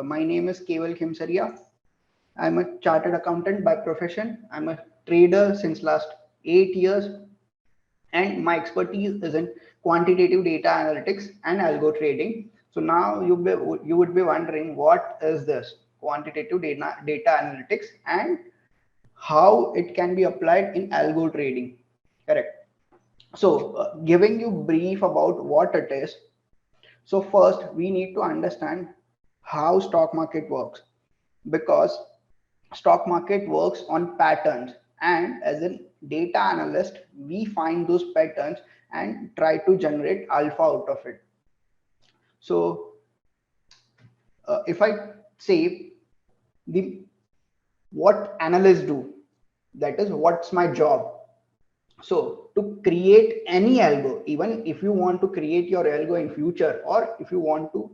My name is Keval Khimsariya. I'm a chartered accountant by profession. I'm a trader since last 8 years, and my expertise is in quantitative data analytics and algo trading. So now you would be wondering what is this quantitative data analytics and how it can be applied in algo trading. Correct. So giving you brief about what it is. So first we need to understand how stock market works, because stock market works on patterns, and as a data analyst we find those patterns and try to generate alpha out of it. So if I say the what analysts do, that is what's my job. So to create any algo, even if you want to create your algo in future, or if you want to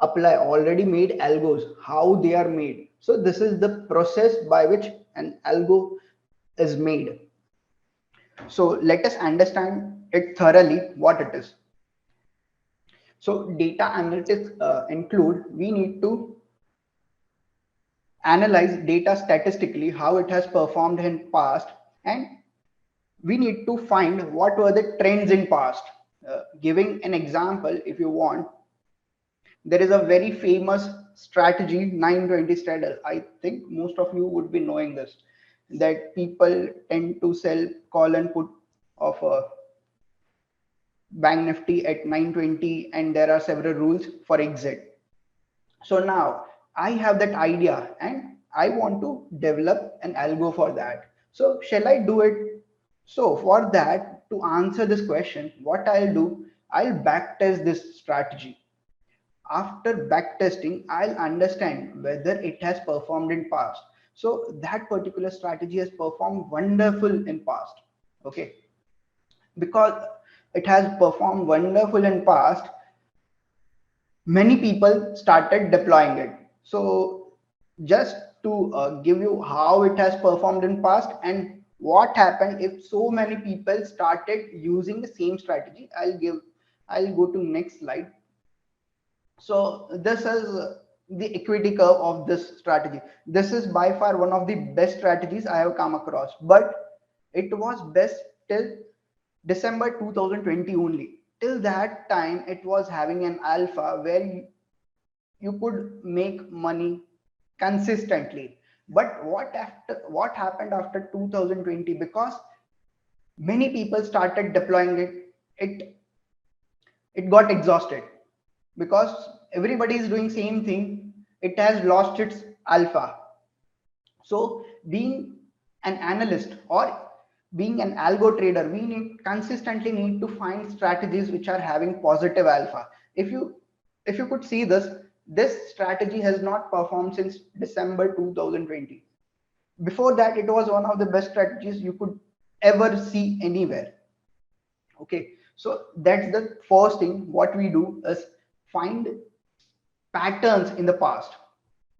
apply already made algos, how they are made. So this is the process by which an algo is made. So let us understand it thoroughly what it is. So data analytics include, we need to analyze data statistically, how it has performed in past, and we need to find what were the trends in past. Giving an example, if you want, there is a very famous strategy 920 straddle. I think most of you would be knowing this, that people tend to sell call and put of a bank nifty at 920, and there are several rules for exit. So now I have that idea and I want to develop an algo for that. So shall I do it? So for that, to answer this question, what I'll do, I'll backtest this strategy. After backtesting, I'll understand whether it has performed in past. So that particular strategy has performed wonderful in past. Okay, because it has performed wonderful in past, many people started deploying it. So just to give you how it has performed in past and what happened if so many people started using the same strategy, I'll go to next slide. So this is the equity curve of this strategy. This is by far one of the best strategies I have come across, but it was best till December 2020 only. Till that time, it was having an alpha where you could make money consistently. But what happened after 2020? Because many people started deploying it, it it got exhausted, because everybody is doing same thing. It has lost its alpha. So being an analyst or being an algo trader, we consistently need to find strategies which are having positive alpha. If you could see this strategy has not performed since December 2020. Before that, it was one of the best strategies you could ever see anywhere. Okay, so that's the first thing. What we do is find patterns in the past.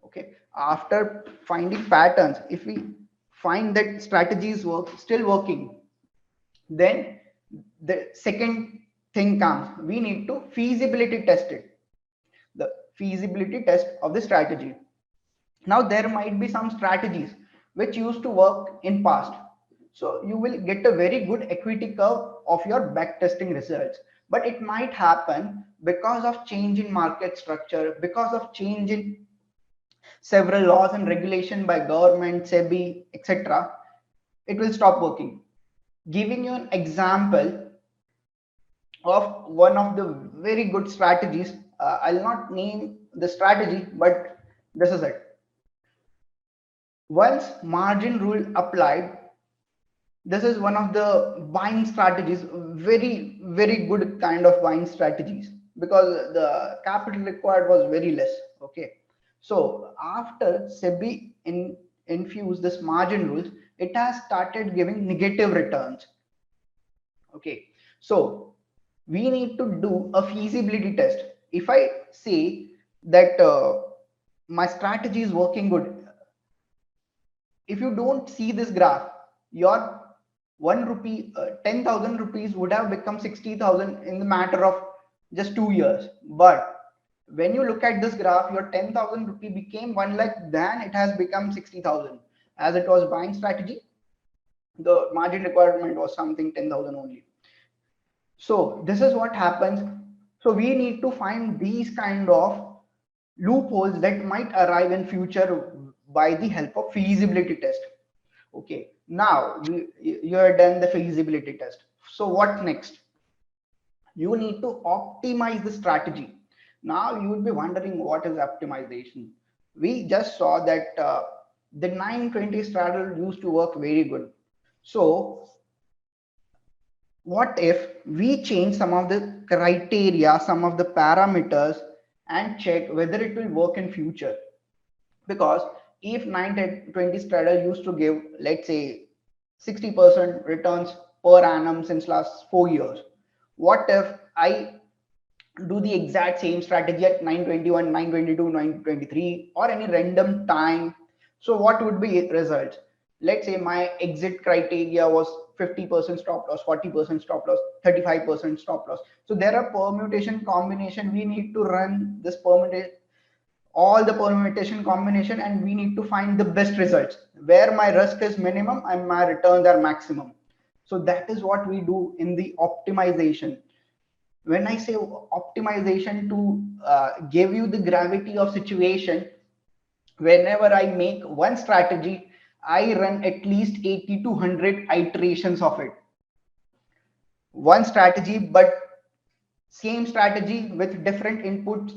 Okay, after finding patterns, if we find that strategies work still working, then the second thing comes, we need to feasibility test it, the feasibility test of the strategy. Now there might be some strategies which used to work in past, so you will get a very good equity curve of your backtesting results. But it might happen because of change in market structure, because of change in several laws and regulation by government, SEBI, etc., it will stop working. Giving you an example of one of the very good strategies, I'll not name the strategy, but this is it. Once margin rule applied, this is one of the buying strategies, very good kind of buying strategies, because the capital required was very less. Okay, so after SEBI infused this margin rules, it has started giving negative returns. Okay, so we need to do a feasibility test. If I say that my strategy is working good, if you don't see this graph, your 1 rupee, 10,000 rupees would have become 60,000 in the matter of just 2 years. But when you look at this graph, your 10,000 rupee became 1 lakh, then it has become 60,000. As it was buying strategy, the margin requirement was something 10,000 only. So this is what happens. So we need to find these kind of loopholes that might arrive in future by the help of feasibility test. Okay, now you are done the feasibility test. So what next? You need to optimize the strategy. Now you will be wondering what is optimization. We just saw that the 920 straddle used to work very good. So what if we change some of the criteria, some of the parameters, and check whether it will work in future? Because if 920 straddle used to give, let's say, 60% returns per annum since last 4 years, what if I do the exact same strategy at 921, 922, 923, or any random time? So what would be results? Let's say my exit criteria was 50% stop loss, 40% stop loss, 35% stop loss. So there are permutation combination. We need to run this permutation, all the permutation combination, and we need to find the best results where my risk is minimum and my returns are maximum. So that is what we do in the optimization. When I say optimization, to give you the gravity of situation, whenever I make one strategy, I run at least 80 to 100 iterations of it. One strategy, but same strategy with different inputs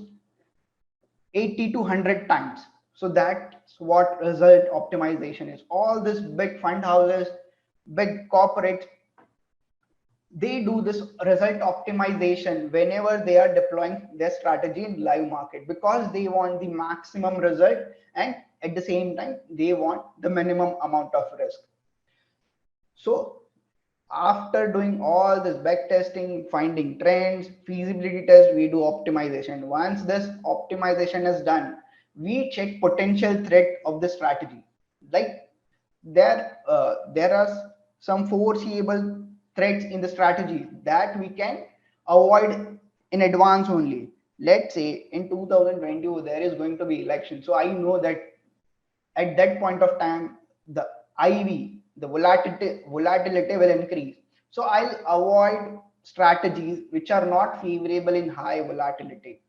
80 to 100 times. So that's what result optimization is. All these big fund houses, big corporates, they do this result optimization whenever they are deploying their strategy in live market, because they want the maximum result and at the same time they want the minimum amount of risk. So after doing all this back testing, finding trends, feasibility test, we do optimization. Once this optimization is done, we check potential threat of the strategy. Like there are some foreseeable threats in the strategy that we can avoid in advance only. Let's say in 2020 there is going to be election, so I know that at that point of time the IV, the volatility will increase. So I'll avoid strategies which are not favorable in high volatility.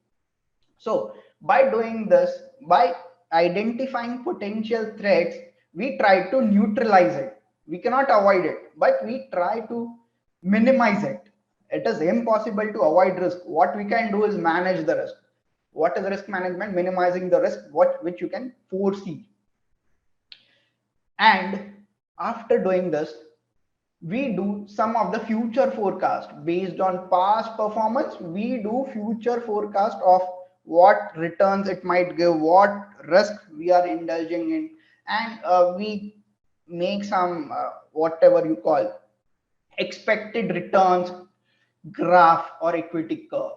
So by doing this, by identifying potential threats, we try to neutralize it. We cannot avoid it, but we try to minimize it. It is impossible to avoid risk. What we can do is manage the risk. What is risk management? Minimizing the risk, which you can foresee. And after doing this, we do some of the future forecast based on past performance. We do future forecast of what returns it might give, what risk we are indulging in, and we make some whatever you call expected returns graph or equity curve.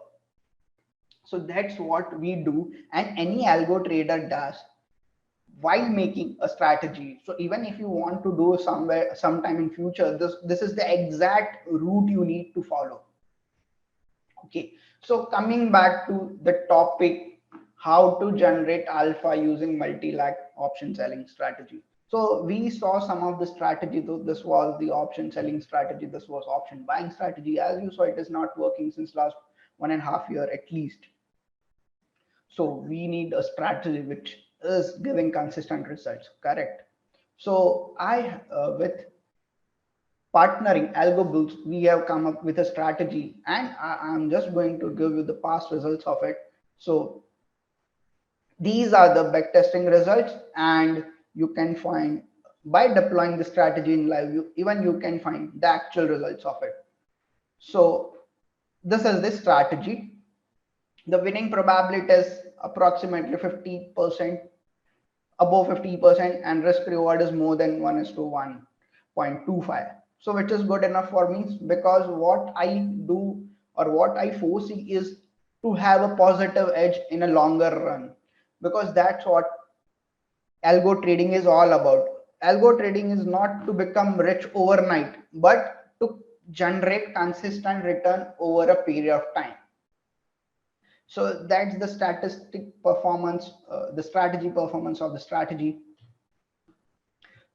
So that's what we do, and any algo trader does while making a strategy. So even if you want to do somewhere sometime in future, this is the exact route you need to follow. Okay, so coming back to the topic, how to generate alpha using multi-lag option selling strategy. So we saw some of the strategy. This was the option selling strategy, this was option buying strategy. As you saw, it is not working since last 1.5 years at least. So we need a strategy which is giving consistent results, correct? So I with partnering AlgoBulls, we have come up with a strategy, and I'm just going to give you the past results of it. So these are the backtesting results, and you can find by deploying the strategy in live, even you can find the actual results of it. So this is the strategy. The winning probability is approximately 50%, above 50%, and risk reward is more than 1:1.25. So which is good enough for me, because what I do or what I foresee is to have a positive edge in a longer run, because that's what algo trading is all about. Algo trading is not to become rich overnight, but to generate consistent return over a period of time. So that's the statistic performance, the strategy performance of the strategy.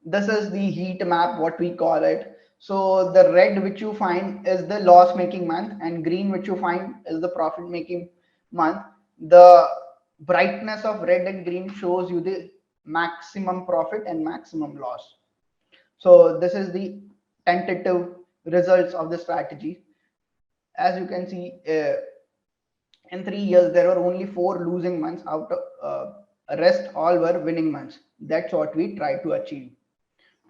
This is the heat map, what we call it. So the red which you find is the loss making month, and green which you find is the profit making month. The brightness of red and green shows you the maximum profit and maximum loss. So this is the tentative results of the strategy. As you can see, in 3 years there were only 4 losing months out of rest all were winning months. That's what we try to achieve,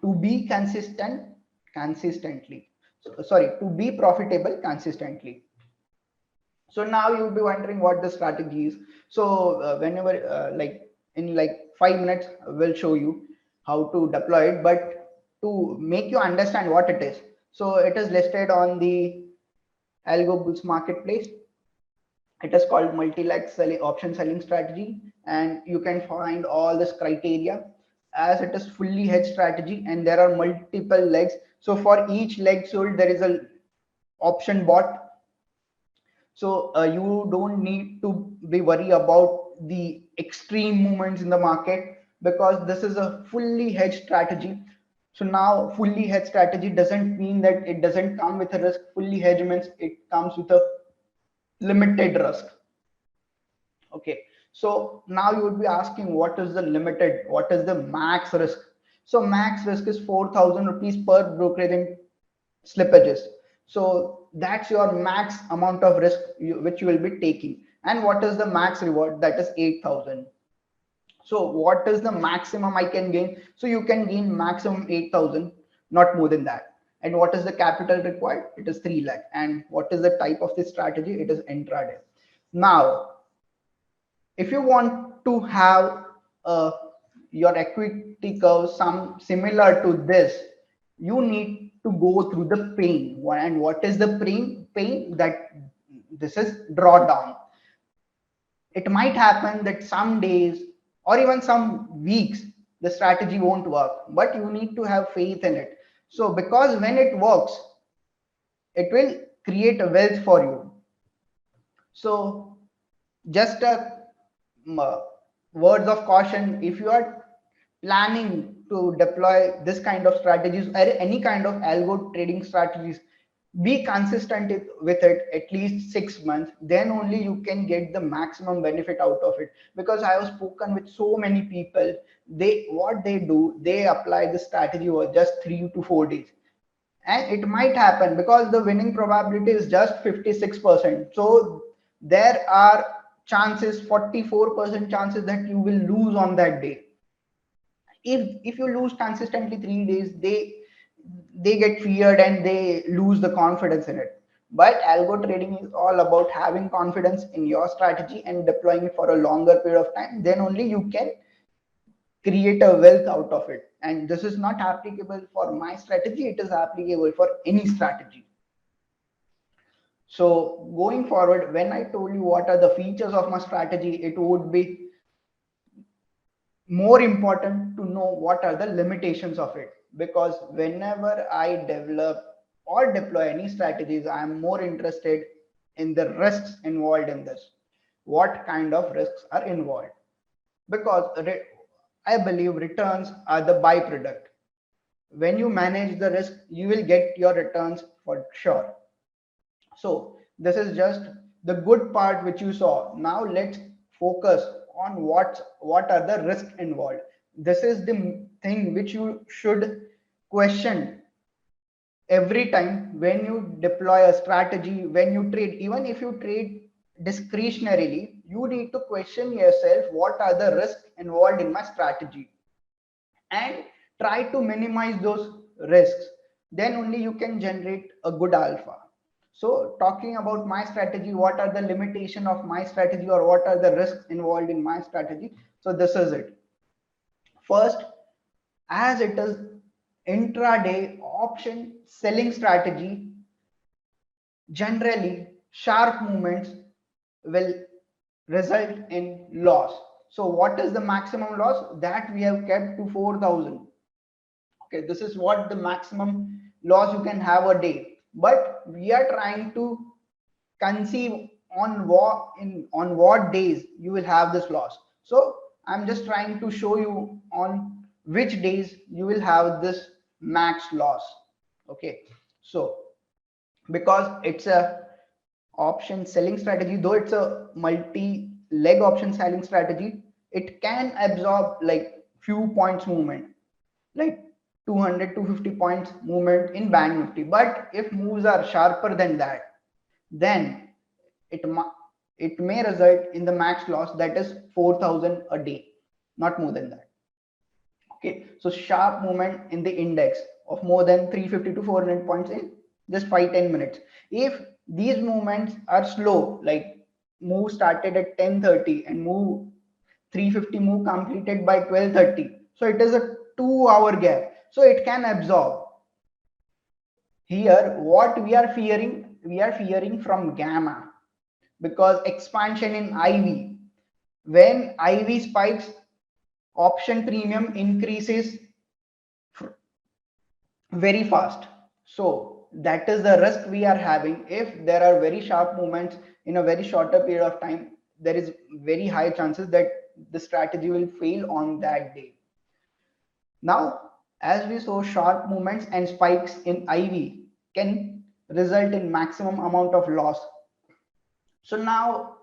to be consistently, sorry, to be profitable consistently. So now you'll be wondering what the strategy is. So whenever like in like 5 minutes we'll show you how to deploy it, but to make you understand what it is, so it is listed on the AlgoBulls Marketplace. It is called multi-leg selling option selling strategy, and you can find all this criteria, as it is fully hedged strategy and there are multiple legs. So for each leg sold there is a option bought. So you don't need to be worried about the extreme movements in the market, because this is a fully hedged strategy. So now fully hedged strategy doesn't mean that it doesn't come with a risk. Fully hedged means it comes with a limited risk. Okay, so now you would be asking, what is the limited, what is the max risk? So max risk is 4,000 rupees per brokerage in slippages. So that's your max amount of risk which you will be taking. And what is the max reward? That is 8,000. So what is the maximum I can gain? So you can gain maximum 8,000, not more than that. And what is the capital required? It is 3 lakh. And what is the type of this strategy? It is intraday. Now, if you want to have your equity curve some similar to this, you need to go through the pain. And what is the pain? That this is drawdown. It might happen that some days or even some weeks the strategy won't work, but you need to have faith in it. So because when it works, it will create a wealth for you. So just a words of caution: if you are planning to deploy this kind of strategies or any kind of algo trading strategies, be consistent with it at least 6 months, then only you can get the maximum benefit out of it. Because I have spoken with so many people, they what they do, they apply the strategy over just 3 to 4 days, and it might happen because the winning probability is just 56%. So there are chances, 44% chances that you will lose on that day. If you lose consistently 3 days, they get feared and they lose the confidence in it. But algo trading is all about having confidence in your strategy and deploying it for a longer period of time. Then only you can create a wealth out of it. And this is not applicable for my strategy, it is applicable for any strategy. So going forward, when I told you what are the features of my strategy, it would be more important to know what are the limitations of it. Because whenever I develop or deploy any strategies, I am more interested in the risks involved in this. What kind of risks are involved? Because I believe returns are the byproduct. When you manage the risk, you will get your returns for sure. So this is just the good part which you saw. Now let's focus on what are the risks involved. This is the thing which you should question every time when you deploy a strategy, when you trade. Even if you trade discretionarily, you need to question yourself, what are the risks involved in my strategy, and try to minimize those risks. Then only you can generate a good alpha. So talking about my strategy, what are the limitation of my strategy, or what are the risks involved in my strategy? So this is it. First, as it is intraday option selling strategy, generally sharp movements will result in loss. So what is the maximum loss that we have kept to 4,000? Okay, this is what the maximum loss you can have a day, but we are trying to conceive on what days you will have this loss. So I'm just trying to show you on which days you will have this max loss. Okay, so because it's a option selling strategy, though it's a multi leg option selling strategy, it can absorb like few points movement, like 200 250 points movement in bank nifty. But if moves are sharper than that, then it it may result in the max loss, that is 4,000 a day, not more than that. Okay, so sharp movement in the index of more than 350 to 400 points in just 5-10 minutes. If these movements are slow, like move started at 10:30 and move 350 move completed by 12:30, so it is a 2 hour gap, so it can absorb. Here what we are fearing from gamma, because expansion in IV, when IV spikes, option premium increases very fast. So that is the risk we are having. If there are very sharp movements in a very shorter period of time, there is very high chances that the strategy will fail on that day. Now, as we saw, sharp movements and spikes in IV can result in maximum amount of loss. So now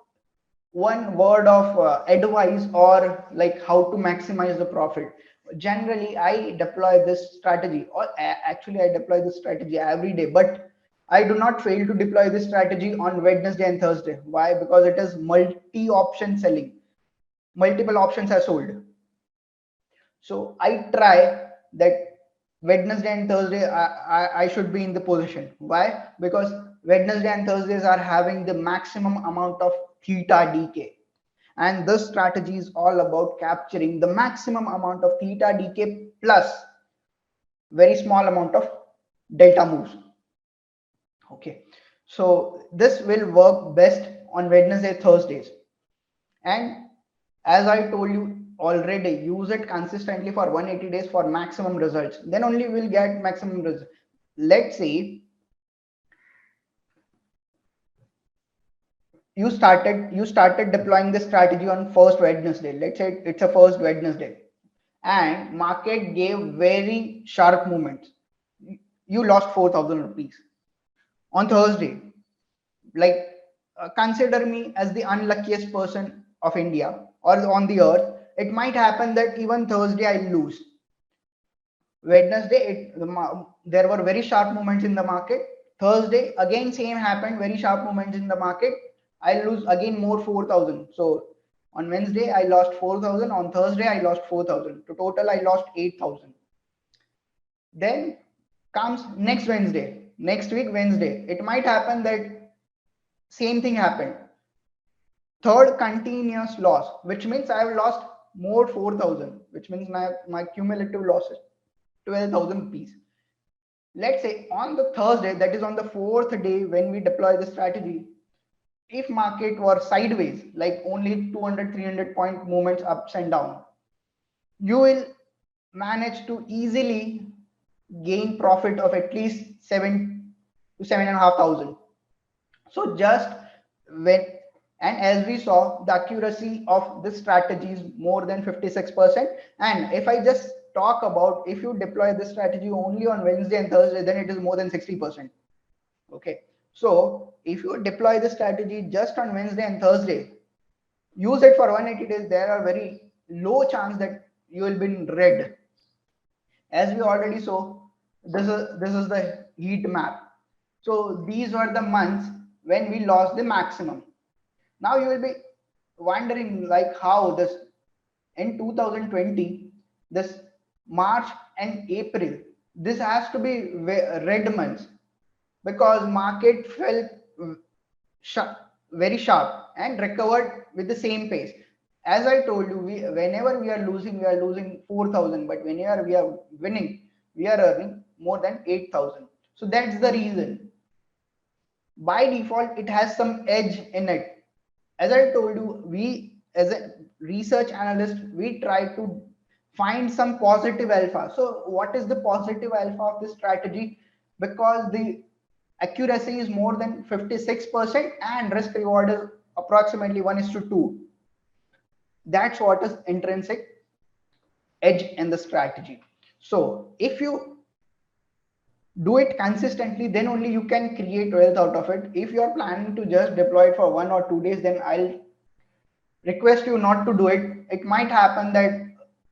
one word of advice, or like how to maximize the profit. Generally I deploy this strategy, or actually I deploy this strategy every day, but I do not fail to deploy this strategy on Wednesday and Thursday. Why? Because it is multi option selling, multiple options are sold. So I try that Wednesday and Thursday I should be in the position. Why? Because Wednesday and Thursdays are having the maximum amount of theta decay. And this strategy is all about capturing the maximum amount of theta decay plus very small amount of delta moves. Okay. So this will work best on Wednesday, Thursdays. And as I told you already, use it consistently for 180 days for maximum results. Then only we'll get maximum results. Let's say you started deploying this strategy on first Wednesday. Let's say it's a first Wednesday, and market gave very sharp movements. You lost 4,000 rupees on Thursday. Like consider me as the unluckiest person of India or on the earth. It might happen that even Thursday I lose. Wednesday, there were very sharp movements in the market. Thursday, again, same happened, very sharp movements in the market. I lose again more 4,000. So on Wednesday, I lost 4,000. On Thursday, I lost 4,000. To total, I lost 8,000. Then comes next Wednesday, next week, Wednesday. It might happen that same thing happened. Third continuous loss, which means I have lost more 4,000, which means my cumulative loss is 12,000 rupees. Let's say on the Thursday, that is on the fourth day when we deploy the strategy, if market were sideways, like only 200 300 point movements ups and down, you will manage to easily gain profit of at least 7 to 7,500. So just when, and as we saw, the accuracy of this strategy is more than 56%. And if I just talk about, if you deploy this strategy only on Wednesday and Thursday, then it is more than 60%. Okay, so if you deploy the strategy just on Wednesday and Thursday, use it for 180 days, there are very low chance that you will be in red. As we already saw, this is the heat map. So these were the months when we lost the maximum. Now you will be wondering like how this in 2020, this March and April, this has to be red months, because market fell sharp, very sharp and recovered with the same pace. As I told you, whenever we are losing 4,000, but whenever we are winning, we are earning more than 8,000. So that's the reason. By default, it has some edge in it. As I told you, we as a research analyst, we try to find some positive alpha. So what is the positive alpha of this strategy? Because the accuracy is more than 56% and risk reward is approximately 1:2. That's what is intrinsic edge in the strategy. So if you do it consistently, then only you can create wealth out of it. If you are planning to just deploy it for 1 or 2 days, then I'll request you not to do it. It might happen that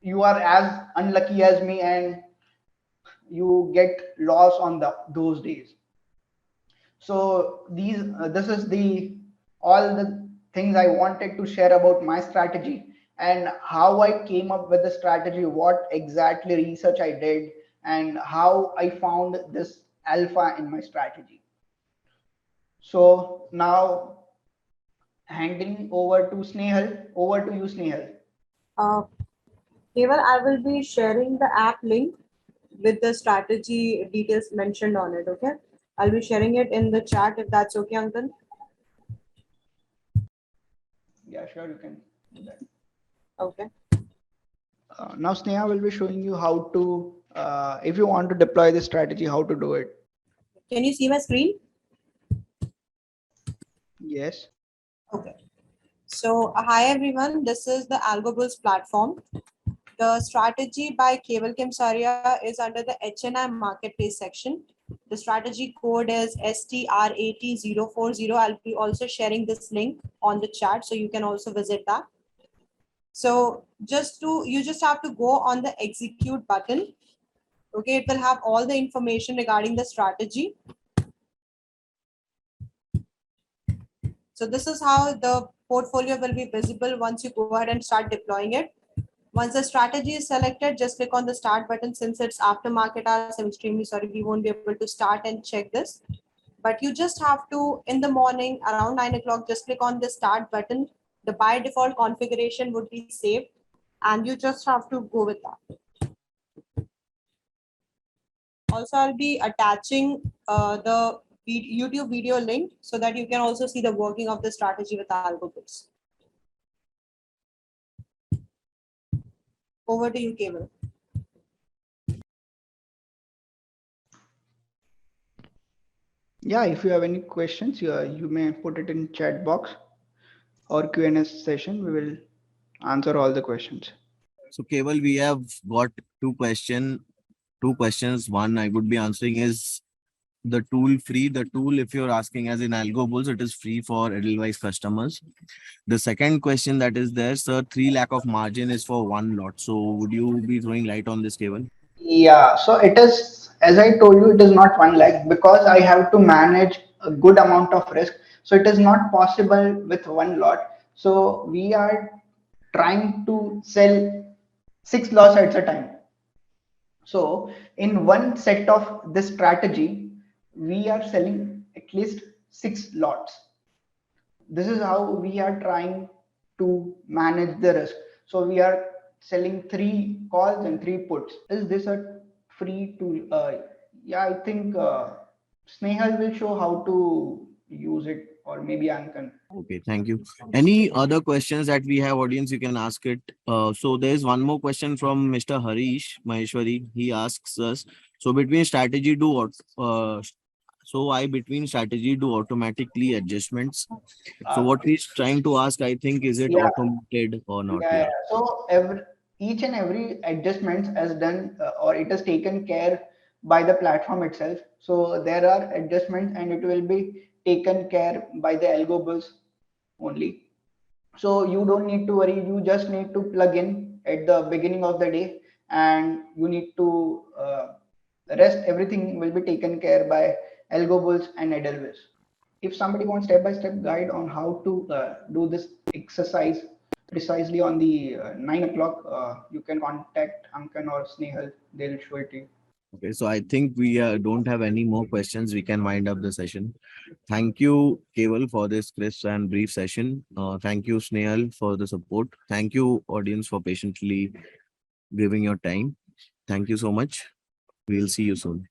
you are as unlucky as me and you get loss on those days. So this is the all the things I wanted to share about my strategy and how I came up with the strategy, what exactly research I did, and how I found this alpha in my strategy. So now handing over to Snehal. Over to you, Snehal. Uh, Keval, I will be sharing the app link with the strategy details mentioned on it. Okay, I'll be sharing it in the chat if that's okay, Uncle. Yeah, sure, you can do that. Okay. Now Sneha will be showing you how to, if you want to deploy this strategy, how to do it. Can you see my screen? Yes. Okay. So, hi everyone. This is the AlgoBulls platform. The strategy by Keval Khimsariya is under the HNI Marketplace section. The strategy code is STRAT040. I'll be also sharing this link on the chat, so you can also visit that. So you just have to go on the execute button. Okay, it will have all the information regarding the strategy. So this is how the portfolio will be visible once you go ahead and start deploying it. Once the strategy is selected, just click on the start button. Since it's after market hours, I'm extremely sorry, we won't be able to start and check this. But you just have to, in the morning around 9 o'clock, just click on the start button. The by default configuration would be saved and you just have to go with that. Also, I'll be attaching the YouTube video link so that you can also see the working of the strategy with AlgoBulls. Over to you, Keval. Yeah, if you have any questions, you may put it in chat box or Q&A session. We will answer all the questions. So Keval, we have got two questions. One I would be answering is the tool free. The tool, if you're asking as in AlgoBulls, it is free for Edelweiss customers. The second question that is there, sir, 3 lakh of margin is for one lot. So would you be throwing light on this, Keval? Yeah, so it is, as I told you, it is not 1 lakh because I have to manage a good amount of risk. So it is not possible with one lot. So we are trying to sell 6 lots at a time. So in one set of this strategy, we are selling at least 6 lots. This is how we are trying to manage the risk. So we are selling 3 calls and 3 puts. Is this a free tool? Yeah, I think Snehal will show how to use it, or maybe Ankan. Okay, thank you. Any other questions that we have, audience, you can ask it. So there's one more question from Mr. Harish Maheshwari. He asks us, so between strategy do what? Between strategy do automatically adjustments. So what he's trying to ask, I think, is it Yeah, automated or not? yeah. Yeah. So each and every adjustment is done or it is taken care by the platform itself. So there are adjustments and it will be taken care by the AlgoBulls only. So you don't need to worry. You just need to plug in at the beginning of the day, and you need to rest. Everything will be taken care by AlgoBulls and Edelweiss. If somebody wants step-by-step guide on how to do this exercise precisely on the 9 o'clock, you can contact Ankan or Snehal. They'll show it to you. Okay, so I think we don't have any more questions. We can wind up the session. Thank you, Keval, for this crisp and brief session. Thank you, Snehal, for the support. Thank you, audience, for patiently giving your time. Thank you so much. We'll see you soon.